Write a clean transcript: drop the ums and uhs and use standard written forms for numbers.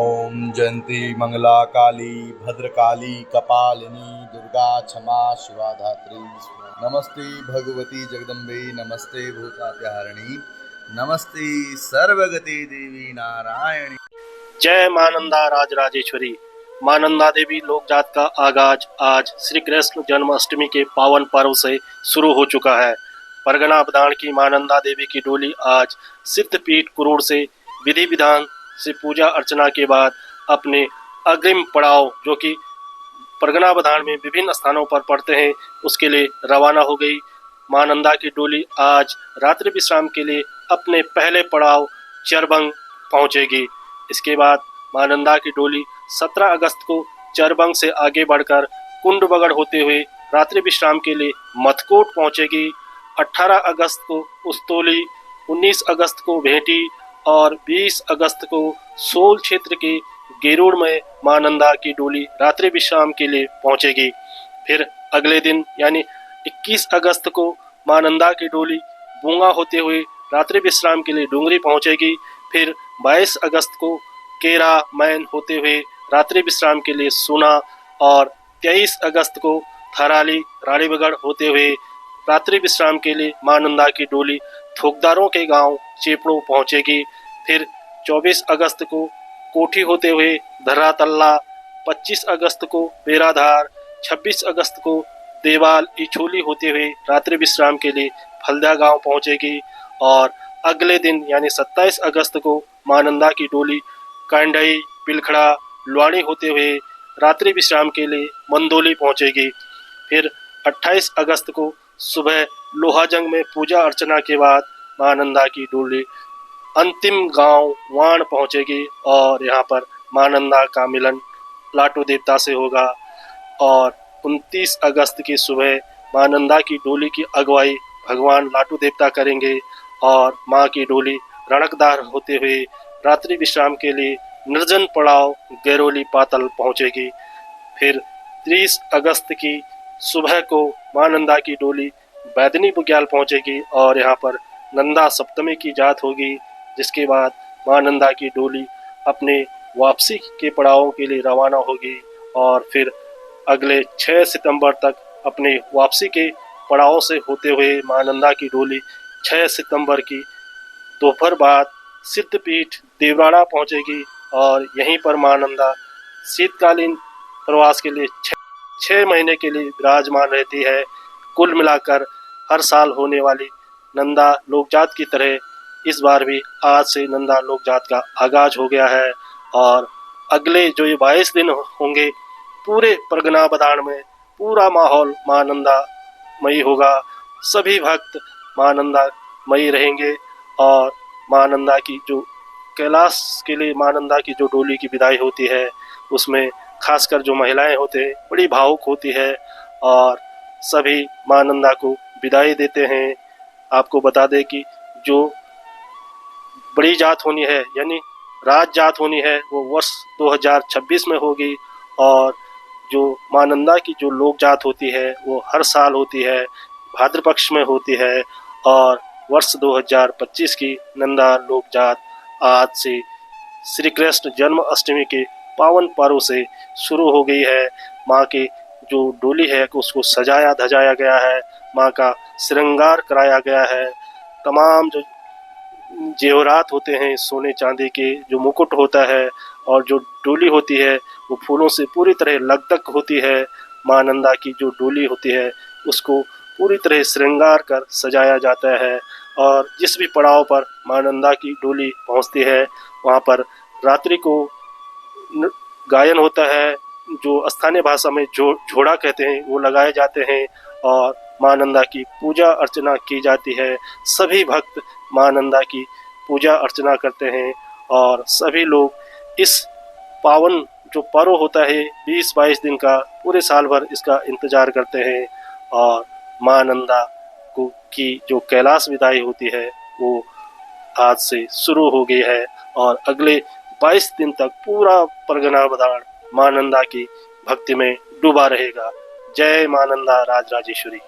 ओम जयंती मंगला काली भद्रकाली कपालिनी दुर्गा क्षमा शिवा धात्री नमस्ते भगवती जगदम्बे नमस्ते भूतात्यारिणी नमस्ते सर्वगति देवी नारायणी। जय मानंदा राजराजेश्वरी। मानंदा देवी लोक जात का आगाज आज श्री कृष्ण जन्माष्टमी के पावन पर्व से शुरू हो चुका है। परगना बदाण की मानंदा देवी की डोली आज सिद्धपीठ कुरूड़ से विधि विधान से पूजा अर्चना के बाद अपने अग्रिम पड़ाव जो कि परगना बदाण में विभिन्न स्थानों पर पड़ते हैं उसके लिए रवाना हो गई। मानंदा की डोली आज रात्रि विश्राम के लिए अपने पहले पड़ाव चरबंग पहुंचेगी। इसके बाद मानंदा की डोली 17 अगस्त को चरबंग से आगे बढ़कर कुंडबगड़ होते हुए रात्रि विश्राम के लिए मथकोट पहुंचेगी। 18 अगस्त को उस्तोली, 19 अगस्त को भेंटी और 20 अगस्त को सोल क्षेत्र के गेरुड़ में मानंदा की डोली रात्रि विश्राम के लिए पहुंचेगी। फिर अगले दिन यानी 21 अगस्त को मानंदा की डोली बूंगा होते हुए रात्रि विश्राम के लिए डूंगरी पहुंचेगी। फिर 22 अगस्त को केरा मैन होते हुए रात्रि विश्राम के लिए सूना और 23 अगस्त को थराली रानीबगढ़ होते हुए रात्रि विश्राम के लिए मानंदा की डोली थोकदारों के गांव चेपड़ो पहुंचेगी। फिर 24 अगस्त को कोठी होते हुए धर्रा तल्ला, 25 अगस्त को बेराधार, 26 अगस्त को देवाल इछोली होते हुए रात्रि विश्राम के लिए फलदा गांव पहुंचेगी। और अगले दिन यानी 27 अगस्त को मानंदा की डोली कांडई, पिलखड़ा, लुआनी होते हुए रात्रि विश्राम के लिए मंदोली पहुंचेगी। फिर 28 अगस्त को सुबह लोहाजंग में पूजा अर्चना के बाद मानंदा की डोली अंतिम गांव वाण पहुंचेगी और यहाँ पर मानंदा का मिलन लाटू देवता से होगा। और 29 अगस्त की सुबह मानंदा की डोली की अगुवाई भगवान लाटू देवता करेंगे और मां की डोली रणकदार होते हुए रात्रि विश्राम के लिए निर्जन पड़ाव गैरोली पातल पहुंचेगी। फिर 30 अगस्त की सुबह को मानंदा की डोली बैदनी बुग्याल पहुंचेगी और यहाँ पर नंदा सप्तमी की जात होगी। जिसके बाद मानंदा की डोली अपने वापसी के पड़ावों के लिए रवाना होगी और फिर अगले 6 सितंबर तक अपने वापसी के पड़ावों से होते हुए मानंदा की डोली 6 सितंबर की दोपहर बाद सिद्धपीठ देवराड़ा पहुंचेगी और यहीं पर मानंदा शीतकालीन प्रवास के लिए 6 महीने के लिए विराजमान रहती है। कुल मिलाकर हर साल होने वाली नंदा लोकजात की तरह इस बार भी आज से नंदा लोकजात का आगाज हो गया है और अगले जो ये 22 दिन होंगे पूरे परगना बदाण में पूरा माहौल मां नंदा मई होगा। सभी भक्त मां नंदा मई रहेंगे और मां नंदा की जो कैलाश के लिए मां नंदा की जो डोली की विदाई होती है उसमें खासकर जो महिलाएं होते हैं बड़ी भावुक होती है और सभी मां नंदा को विदाई देते हैं। आपको बता दें कि जो बड़ी जात होनी है यानी राज जात होनी है वो वर्ष 2026 में होगी और जो मानंदा की जो लोक जात होती है वो हर साल होती है, भाद्र पक्ष में होती है। और वर्ष 2025 की नंदा लोक जात आज से श्री कृष्ण जन्माष्टमी के पावन पर्व से शुरू हो गई है। माँ के जो डोली है उसको सजाया धजाया गया है, माँ का श्रृंगार कराया गया है। तमाम जो जेवरात होते हैं सोने चांदी के, जो मुकुट होता है और जो डोली होती है वो फूलों से पूरी तरह लगदक होती है। मां नंदा की जो डोली होती है उसको पूरी तरह श्रृंगार कर सजाया जाता है और जिस भी पड़ाव पर मां नंदा की डोली पहुंचती है वहां पर रात्रि को गायन होता है, जो स्थानीय भाषा में झोड़ा कहते हैं वो लगाए जाते हैं और मां नंदा की पूजा अर्चना की जाती है। सभी भक्त मां नंदा की पूजा अर्चना करते हैं और सभी लोग इस पावन जो पर्व होता है 20-22 दिन का पूरे साल भर इसका इंतजार करते हैं। और मां नंदा को की जो कैलाश विदाई होती है वो आज से शुरू हो गई है और अगले 22 दिन तक पूरा परगना बदाण मां नंदा की भक्ति में डूबा रहेगा। जय मां नंदा राजराजेश्वरी।